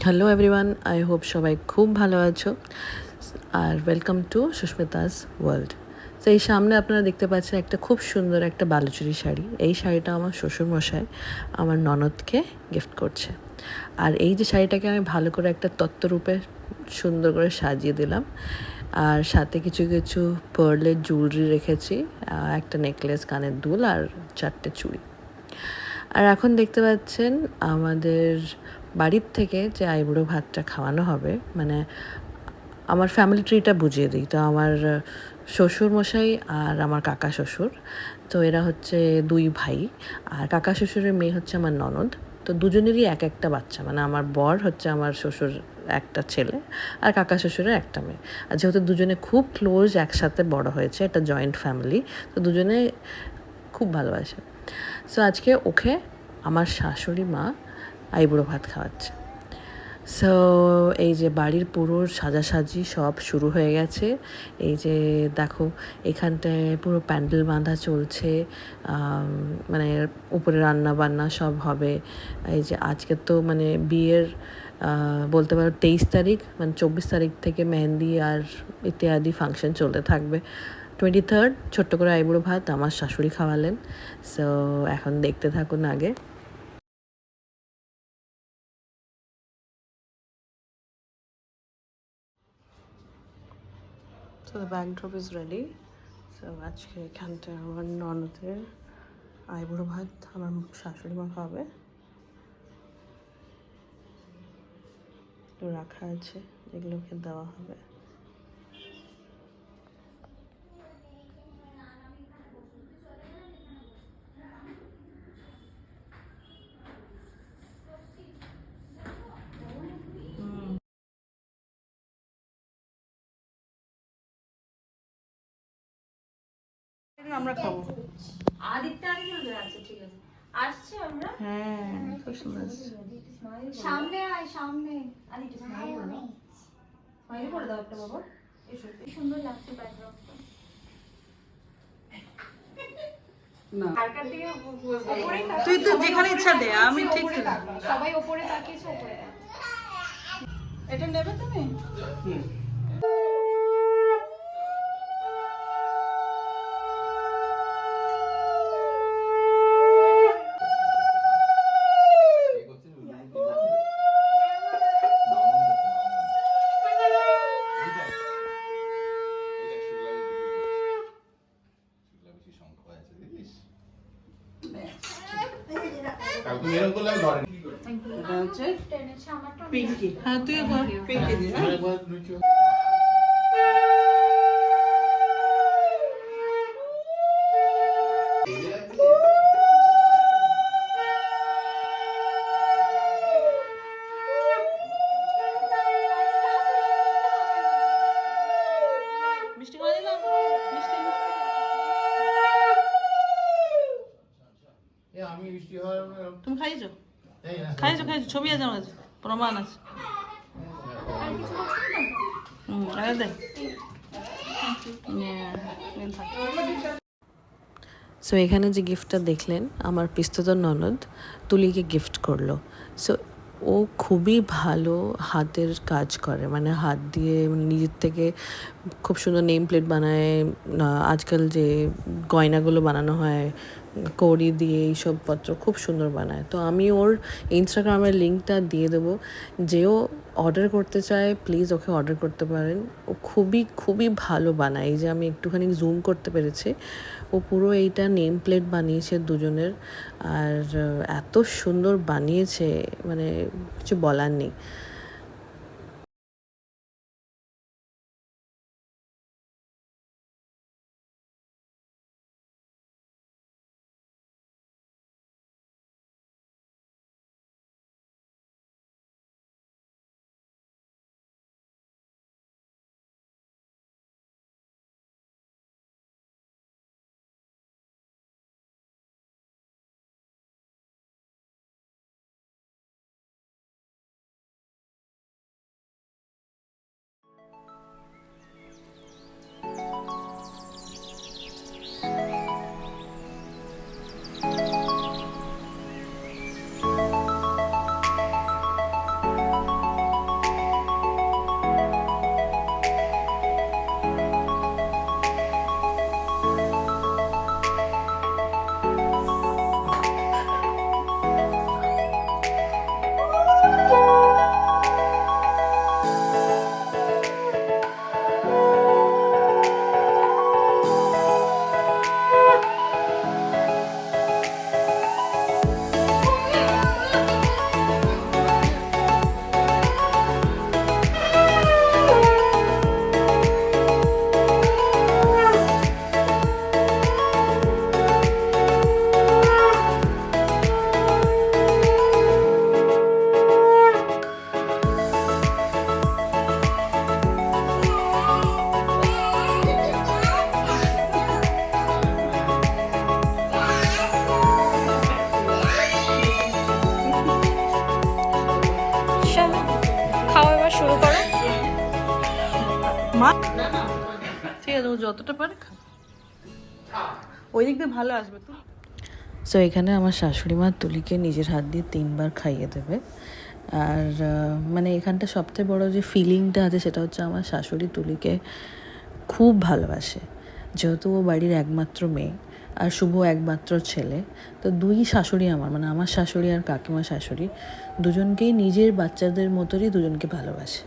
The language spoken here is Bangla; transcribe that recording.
হ্যালো এভরিওয়ান, আই হোপ সবাই খুব ভালো আছো। আর ওয়েলকাম টু সুস্মিতাস ওয়ার্ল্ড। তো এই সামনে আপনারা দেখতে পাচ্ছেন একটা খুব সুন্দর একটা বালুচুরি শাড়ি। এই শাড়িটা আমার শ্বশুরমশাই আমার ননদকে গিফট করছে। আর এই যে শাড়িটাকে আমি ভালো করে একটা তত্ত্বরূপে সুন্দর করে সাজিয়ে দিলাম। আর সাথে কিছু কিছু পার্লের জুয়েলারি রেখেছি, একটা নেকলেস, কানের দুল আর 4টে চুড়ি। আর এখন দেখতে পাচ্ছেন আমাদের বাড়ির থেকে যে আইবুড়ো ভাতটা খাওয়ানো হবে, মানে আমার ফ্যামিলি ট্রিটা বুঝিয়ে দিই। তো আমার শ্বশুরমশাই আর আমার কাকা শ্বশুর, তো এরা হচ্ছে 2 ভাই। আর কাকা শ্বশুরের মেয়ে হচ্ছে আমার ননদ। তো দুজনেরই এক একটা বাচ্চা, মানে আমার বর হচ্ছে আমার শ্বশুর একটা ছেলে, আর কাকা শ্বশুরের একটা মেয়ে। আর যেহেতু দুজনে খুব ক্লোজ, একসাথে বড় হয়েছে, একটা জয়েন্ট ফ্যামিলি, তো দুজনে খুব ভালোবাসে। সো আজকে ওকে আমার শাশুড়ি মা আইবুড়ো ভাত খাওয়াচ্ছে। সো এই যে বাড়ির পুরো সাজাসাজি সব শুরু হয়ে গেছে। এই যে দেখো, এখানটায় পুরো প্যান্ডেল বাঁধা চলছে, মানে উপরে রান্না বান্না সব হবে। এই যে আজকে তো মানে বিয়ের বলতে পারো 23 তারিখ, মানে 24 তারিখ থেকে মেহেন্দি আর ইত্যাদি ফাংশন চলতে থাকবে। 23rd ছোট্ট করে আইবুড়ো ভাত আমার শাশুড়ি খাওয়ালেন। সো এখন দেখতে থাকুন আগে। So the backdrop is ready. So আজকে এখানটা আমার ননদের আইবুড়ো ভাত আমার শাশুড়ি মা খাবে। তো রাখা আছে, যেগুলোকে দেওয়া হবে। আমরা খাবো। আদিত্য আগে চলে যাচ্ছে, ঠিক আছে আসছে আমরা। হ্যাঁ, খুব সুন্দর। সামনে আয়, সামনে আদিত্য স্মাইল করো, স্মাইল করে দাও একটা বাবা। এসো, কি সুন্দর লাগছে ব্যাকগ্রাউন্ডটা। না, কারকার দিকে উপরে তুই তো যেখানে ইচ্ছা দে, আমি ঠিক সবাই উপরে তাকিয়েছে, উপরে এটা নেবে তুমি? পিঙ্কি, হ্যাঁ তুই পিঙ্কি দিয়ে। মিষ্টি করে দিলাম, মিষ্টি। তুমি খাইছো? খাইছো খাইছো, ছবি আছে আমার কাছে, প্রমাণ আছে। আরে দে। সো এখানে যে গিফটটা দেখলেন, আমার পিস্তত ননদ তুলিকে গিফট করলো। সো ও খুবই ভালো হাতের কাজ করে, মানে হাত দিয়ে নিজের থেকে খুব সুন্দর নেম প্লেট বানায়। আজকাল যে গয়নাগুলো বানানো হয় কড়ি দিয়ে, এইসব পত্র খুব সুন্দর বানায়। তো আমি ওর ইনস্টাগ্রামের লিঙ্কটা দিয়ে দেবো, যেও অর্ডার করতে চায় প্লিজ ওকে অর্ডার করতে পারেন। ও খুবই খুবই ভালো বানায়। এই যে আমি একটুখানি জুম করতে পেরেছি, ও পুরো এইটা নেম প্লেট বানিয়েছে দুজনের। আর এত সুন্দর বানিয়েছে, মানে কিছু বলার নেই। মা ঠিক আছে, ও যতটা পারে খা, ওই দিক দিয়ে ভালো আসবে তো। সো এখানে আমার শাশুড়ি মা তুলিকে নিজের হাত দিয়ে 3বার খাইয়ে দেবে। আর মানে এখানটা সবথেকে বড় যে ফিলিংটা আছে সেটা হচ্ছে আমার শাশুড়ি তুলিকে খুব ভালোবাসে, যেহেতু ও বাড়ির একমাত্র মেয়ে আর শুভ একমাত্র ছেলে। তো দুই শাশুড়ি আমার, মানে আমার শাশুড়ি আর কাকিমা শাশুড়ি দুজনকেই নিজের বাচ্চাদের মতোই দুজনকে ভালোবাসে।